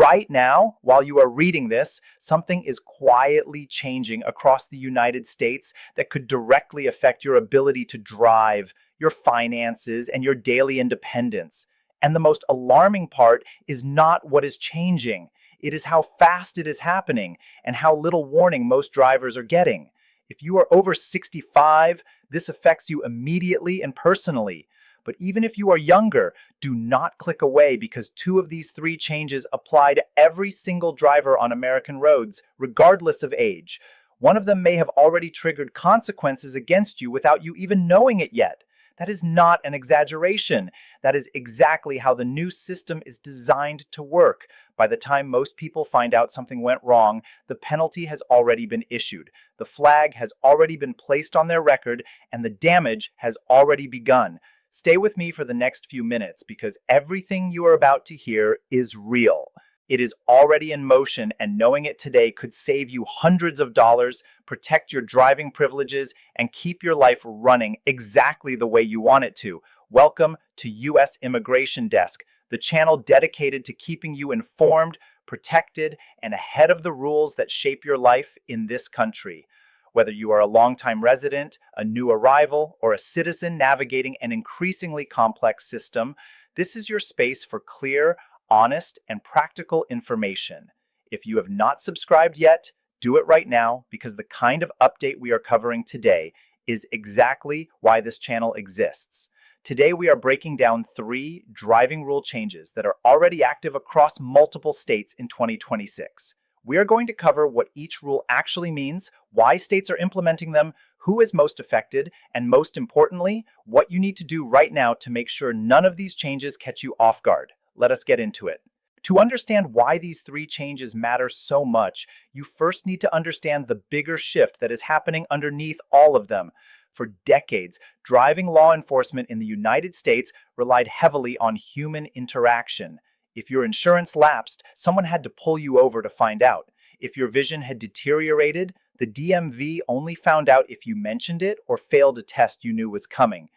right now, while you are reading this, something is quietly changing across the United States that could directly affect your ability to drive, your finances, and your daily independence. And the most alarming part is not what is changing. It is how fast it is happening and how little warning most drivers are getting. If you are over 65, this affects you immediately and personally. But even if you are younger, do not click away because two of these three changes apply to every single driver on American roads, regardless of age. One of them may have already triggered consequences against you without you even knowing it yet. That is not an exaggeration. That is exactly how the new system is designed to work. By the time most people find out something went wrong, the penalty has already been issued. The flag has already been placed on their record, and the damage has already begun. Stay with me for the next few minutes because everything you are about to hear is real. It is already in motion, and knowing it today could save you hundreds of dollars, protect your driving privileges, and keep your life running exactly the way you want it to. Welcome to U.S. Immigration Desk, the channel dedicated to keeping you informed, protected, and ahead of the rules that shape your life in this country. Whether you are a longtime resident, a new arrival, or a citizen navigating an increasingly complex system, this is your space for clear, honest, and practical information. If you have not subscribed yet, do it right now because the kind of update we are covering today is exactly why this channel exists. Today we are breaking down 3 driving rule changes that are already active across multiple states in 2026. We are going to cover what each rule actually means, why states are implementing them, who is most affected, and most importantly, what you need to do right now to make sure none of these changes catch you off guard. Let us get into it. To understand why these 3 changes matter so much, you first need to understand the bigger shift that is happening underneath all of them. For decades, driving law enforcement in the United States relied heavily on human interaction. If your insurance lapsed, someone had to pull you over to find out. If your vision had deteriorated, the DMV only found out if you mentioned it or failed a test you knew was coming.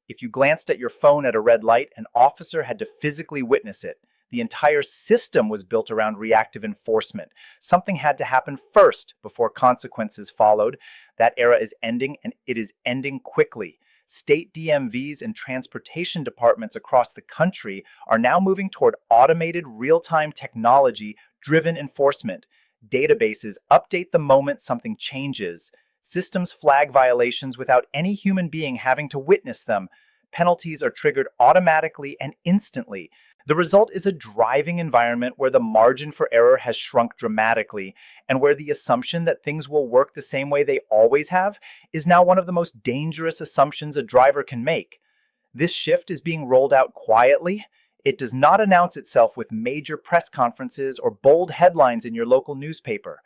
If you glanced at your phone at a red light, an officer had to physically witness it. The entire system was built around reactive enforcement. Something had to happen first before consequences followed. That era is ending, and it is ending quickly. State DMVs and transportation departments across the country are now moving toward automated real-time technology-driven enforcement. Databases update the moment something changes. Systems flag violations without any human being having to witness them. Penalties are triggered automatically and instantly. The result is a driving environment where the margin for error has shrunk dramatically, and where the assumption that things will work the same way they always have is now one of the most dangerous assumptions a driver can make. This shift is being rolled out quietly. It does not announce itself with major press conferences or bold headlines in your local newspaper.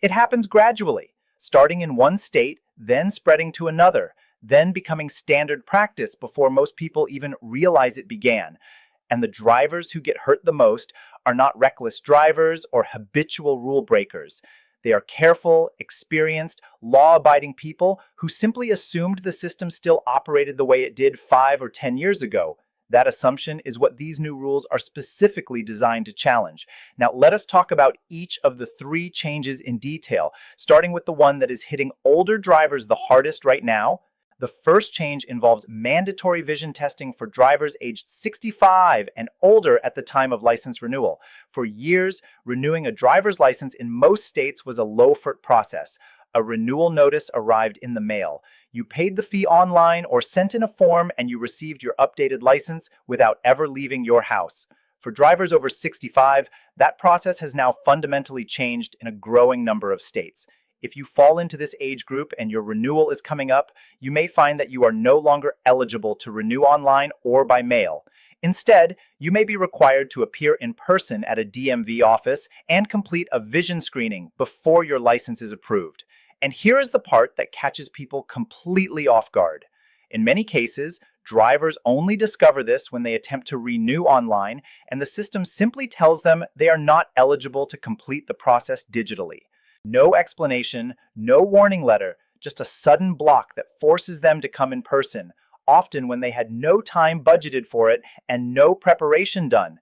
It happens gradually, starting in one state, then spreading to another, then becoming standard practice before most people even realize it began. And the drivers who get hurt the most are not reckless drivers or habitual rule breakers. They are careful, experienced, law-abiding people who simply assumed the system still operated the way it did 5 or 10 years ago. That assumption is what these new rules are specifically designed to challenge. Now, let us talk about each of the 3 changes in detail, starting with the one that is hitting older drivers the hardest right now. The first change involves mandatory vision testing for drivers aged 65 and older at the time of license renewal. For years, renewing a driver's license in most states was a low-effort process. A renewal notice arrived in the mail. You paid the fee online or sent in a form and you received your updated license without ever leaving your house. For drivers over 65, that process has now fundamentally changed in a growing number of states. If you fall into this age group and your renewal is coming up, you may find that you are no longer eligible to renew online or by mail. Instead, you may be required to appear in person at a DMV office and complete a vision screening before your license is approved. And here is the part that catches people completely off guard. In many cases, drivers only discover this when they attempt to renew online, and the system simply tells them they are not eligible to complete the process digitally. No explanation, no warning letter, just a sudden block that forces them to come in person, often when they had no time budgeted for it and no preparation done.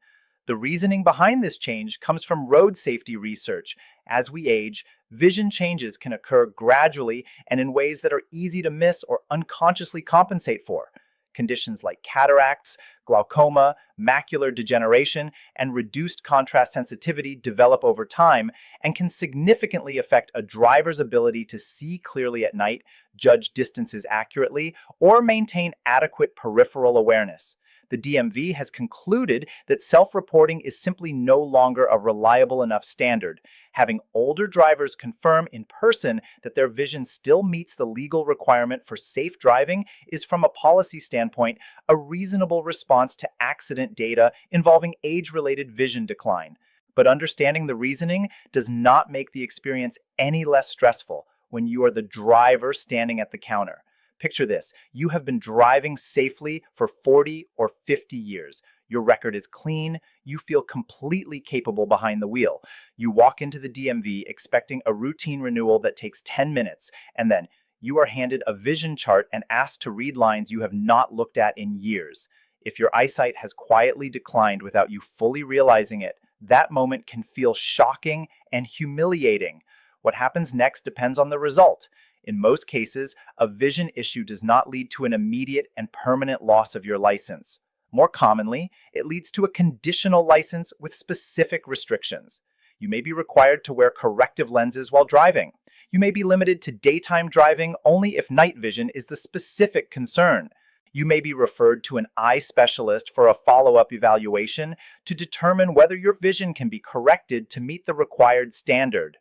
The reasoning behind this change comes from road safety research. As we age, vision changes can occur gradually and in ways that are easy to miss or unconsciously compensate for. Conditions like cataracts, glaucoma, macular degeneration, and reduced contrast sensitivity develop over time and can significantly affect a driver's ability to see clearly at night, judge distances accurately, or maintain adequate peripheral awareness. The DMV has concluded that self-reporting is simply no longer a reliable enough standard. Having older drivers confirm in person that their vision still meets the legal requirement for safe driving is, from a policy standpoint, a reasonable response to accident data involving age-related vision decline. But understanding the reasoning does not make the experience any less stressful when you are the driver standing at the counter. Picture this: you have been driving safely for 40 or 50 years. Your record is clean. You feel completely capable behind the wheel. You walk into the DMV expecting a routine renewal that takes 10 minutes, and then you are handed a vision chart and asked to read lines you have not looked at in years. If your eyesight has quietly declined without you fully realizing it, that moment can feel shocking and humiliating. What happens next depends on the result. In most cases, a vision issue does not lead to an immediate and permanent loss of your license. More commonly, it leads to a conditional license with specific restrictions. You may be required to wear corrective lenses while driving. You may be limited to daytime driving only if night vision is the specific concern. You may be referred to an eye specialist for a follow-up evaluation to determine whether your vision can be corrected to meet the required standard.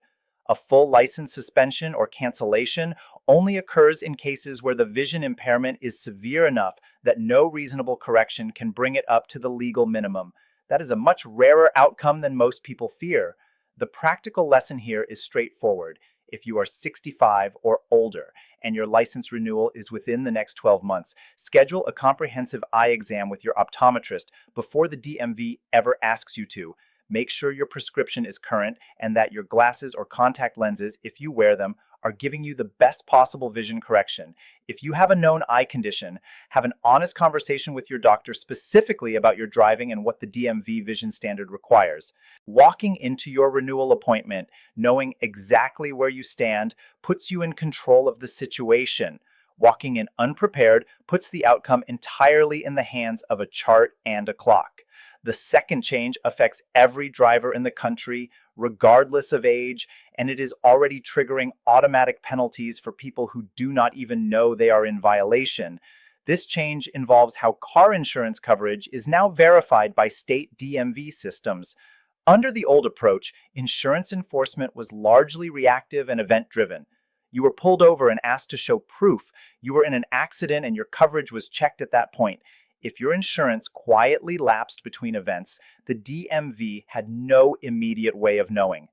A full license suspension or cancellation only occurs in cases where the vision impairment is severe enough that no reasonable correction can bring it up to the legal minimum. That is a much rarer outcome than most people fear. The practical lesson here is straightforward. If you are 65 or older and your license renewal is within the next 12 months, schedule a comprehensive eye exam with your optometrist before the DMV ever asks you to. Make sure your prescription is current and that your glasses or contact lenses, if you wear them, are giving you the best possible vision correction. If you have a known eye condition, have an honest conversation with your doctor specifically about your driving and what the DMV vision standard requires. Walking into your renewal appointment, knowing exactly where you stand, puts you in control of the situation. Walking in unprepared puts the outcome entirely in the hands of a chart and a clock. The second change affects every driver in the country, regardless of age, and it is already triggering automatic penalties for people who do not even know they are in violation. This change involves how car insurance coverage is now verified by state DMV systems. Under the old approach, insurance enforcement was largely reactive and event-driven. You were pulled over and asked to show proof you were in an accident and your coverage was checked at that point. If your insurance quietly lapsed between events, the DMV had no immediate way of knowing.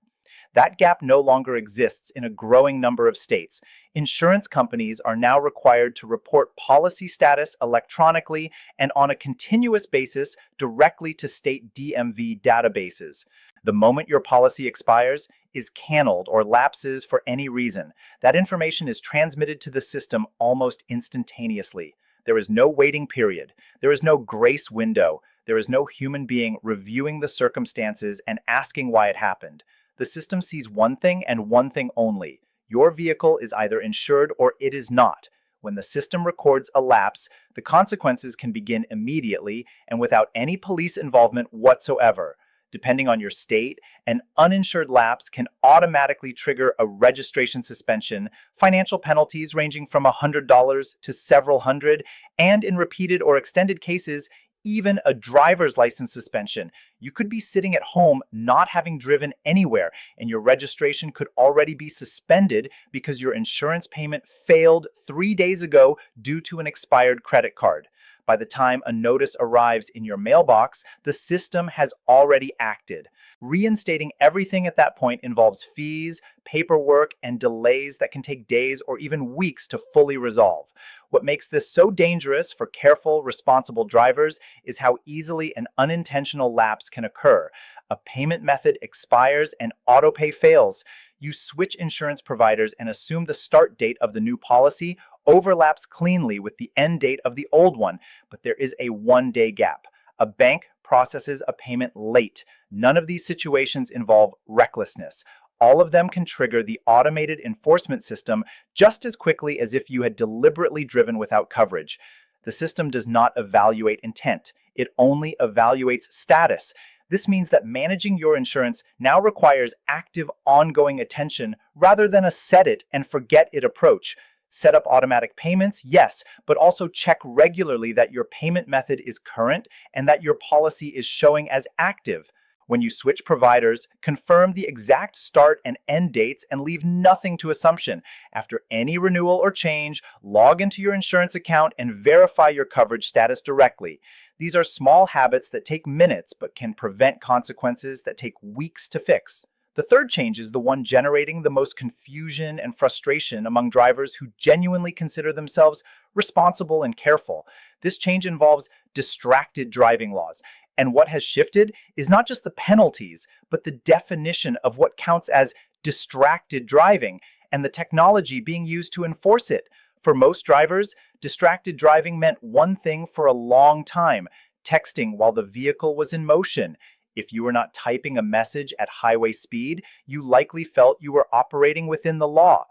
That gap no longer exists in a growing number of states. Insurance companies are now required to report policy status electronically and on a continuous basis directly to state DMV databases. The moment your policy expires, is canceled or lapses for any reason, that information is transmitted to the system almost instantaneously. There is no waiting period. There is no grace window. There is no human being reviewing the circumstances and asking why it happened. The system sees one thing and one thing only. Your vehicle is either insured or it is not. When the system records a lapse, the consequences can begin immediately and without any police involvement whatsoever. Depending on your state, an uninsured lapse can automatically trigger a registration suspension, financial penalties ranging from $100 to several hundred, and in repeated or extended cases, even a driver's license suspension. You could be sitting at home not having driven anywhere, and your registration could already be suspended because your insurance payment failed 3 days ago due to an expired credit card. By the time a notice arrives in your mailbox, the system has already acted. Reinstating everything at that point involves fees, paperwork, and delays that can take days or even weeks to fully resolve. What makes this so dangerous for careful, responsible drivers is how easily an unintentional lapse can occur. A payment method expires and autopay fails. You switch insurance providers and assume the start date of the new policy overlaps cleanly with the end date of the old one, but there is a 1-day gap. A bank processes a payment late. None of these situations involve recklessness. All of them can trigger the automated enforcement system just as quickly as if you had deliberately driven without coverage. The system does not evaluate intent, it only evaluates status. This means that managing your insurance now requires active, ongoing attention rather than a set it and forget it approach. Set up automatic payments, yes, but also check regularly that your payment method is current and that your policy is showing as active. When you switch providers, confirm the exact start and end dates and leave nothing to assumption. After any renewal or change, log into your insurance account and verify your coverage status directly. These are small habits that take minutes but can prevent consequences that take weeks to fix. The third change is the one generating the most confusion and frustration among drivers who genuinely consider themselves responsible and careful. This change involves distracted driving laws. And what has shifted is not just the penalties, but the definition of what counts as distracted driving and the technology being used to enforce it. For most drivers, distracted driving meant one thing for a long time: texting while the vehicle was in motion. If you were not typing a message at highway speed, you likely felt you were operating within the law.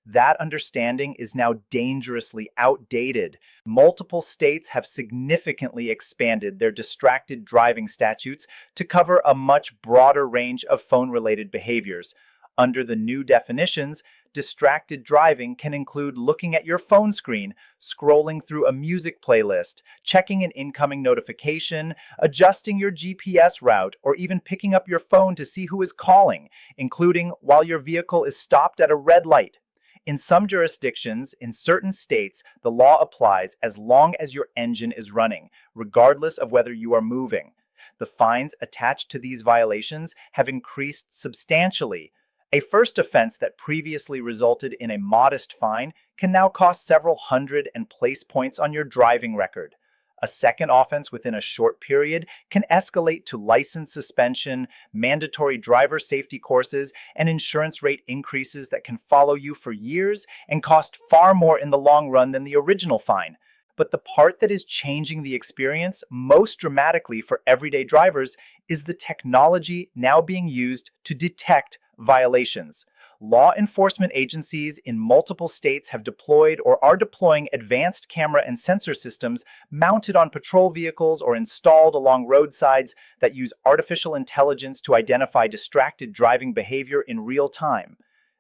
That understanding is now dangerously outdated. Multiple states have significantly expanded their distracted driving statutes to cover a much broader range of phone-related behaviors. Under the new definitions, distracted driving can include looking at your phone screen, scrolling through a music playlist, checking an incoming notification, adjusting your GPS route, or even picking up your phone to see who is calling, including while your vehicle is stopped at a red light. In some jurisdictions, in certain states, the law applies as long as your engine is running, regardless of whether you are moving. The fines attached to these violations have increased substantially. A first offense that previously resulted in a modest fine can now cost several hundred and place points on your driving record. A second offense within a short period can escalate to license suspension, mandatory driver safety courses, and insurance rate increases that can follow you for years and cost far more in the long run than the original fine. But the part that is changing the experience most dramatically for everyday drivers is the technology now being used to detect violations. Law enforcement agencies in multiple states have deployed or are deploying advanced camera and sensor systems mounted on patrol vehicles or installed along roadsides that use artificial intelligence to identify distracted driving behavior in real time.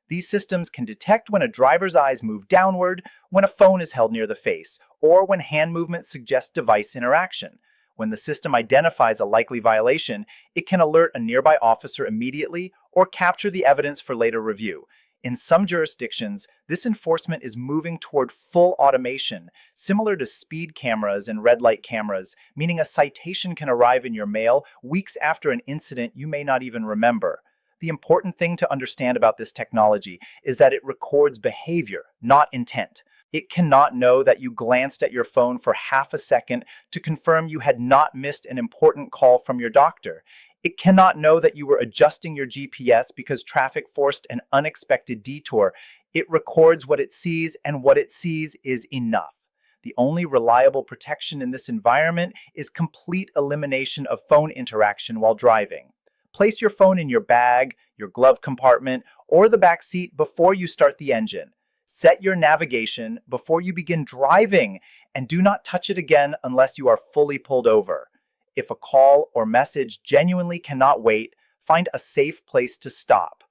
These systems can detect when a driver's eyes move downward, when a phone is held near the face, or when hand movements suggest device interaction. When the system identifies a likely violation, it can alert a nearby officer immediately or capture the evidence for later review. In some jurisdictions, this enforcement is moving toward full automation, similar to speed cameras and red light cameras, meaning a citation can arrive in your mail weeks after an incident you may not even remember. The important thing to understand about this technology is that it records behavior, not intent. It cannot know that you glanced at your phone for half a second to confirm you had not missed an important call from your doctor. It cannot know that you were adjusting your GPS because traffic forced an unexpected detour. It records what it sees, and what it sees is enough. The only reliable protection in this environment is complete elimination of phone interaction while driving. Place your phone in your bag, your glove compartment, or the back seat before you start the engine. Set your navigation before you begin driving, and do not touch it again unless you are fully pulled over. If a call or message genuinely cannot wait, find a safe place to stop.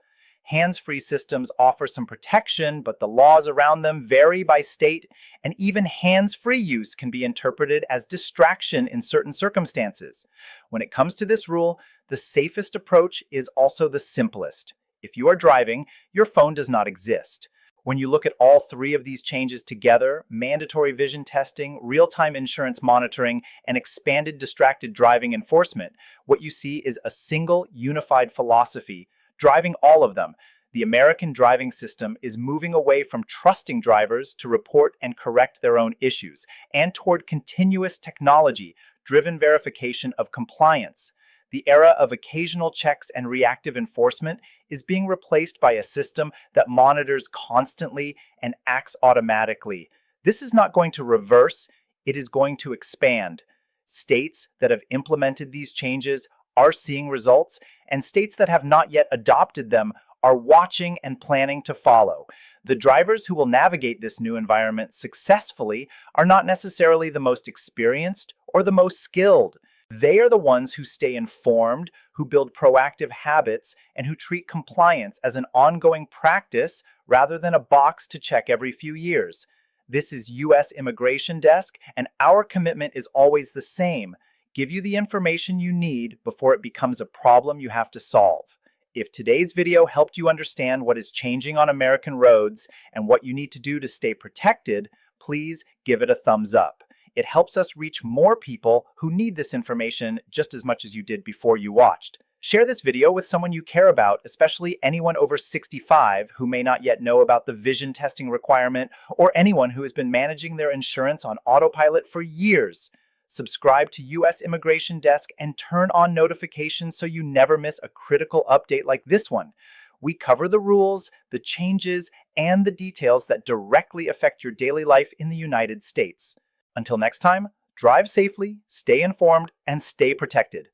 Hands-free systems offer some protection, but the laws around them vary by state, and even hands-free use can be interpreted as distraction in certain circumstances. When it comes to this rule, the safest approach is also the simplest. If you are driving, your phone does not exist. When you look at all three of these changes together, mandatory vision testing, real-time insurance monitoring, and expanded distracted driving enforcement, what you see is a single unified philosophy driving all of them. The American driving system is moving away from trusting drivers to report and correct their own issues, and toward continuous technology-driven verification of compliance. The era of occasional checks and reactive enforcement is being replaced by a system that monitors constantly and acts automatically. This is not going to reverse, it is going to expand. States that have implemented these changes are seeing results, and states that have not yet adopted them are watching and planning to follow. The drivers who will navigate this new environment successfully are not necessarily the most experienced or the most skilled. They are the ones who stay informed, who build proactive habits, and who treat compliance as an ongoing practice rather than a box to check every few years. This is U.S. Immigration Desk, and our commitment is always the same: give you the information you need before it becomes a problem you have to solve. If today's video helped you understand what is changing on American roads and what you need to do to stay protected, please give it a thumbs up. It helps us reach more people who need this information just as much as you did before you watched. Share this video with someone you care about, especially anyone over 65 who may not yet know about the vision testing requirement, or anyone who has been managing their insurance on autopilot for years. Subscribe to U.S. Immigration Desk and turn on notifications so you never miss a critical update like this one. We cover the rules, the changes, and the details that directly affect your daily life in the United States. Until next time, drive safely, stay informed, and stay protected.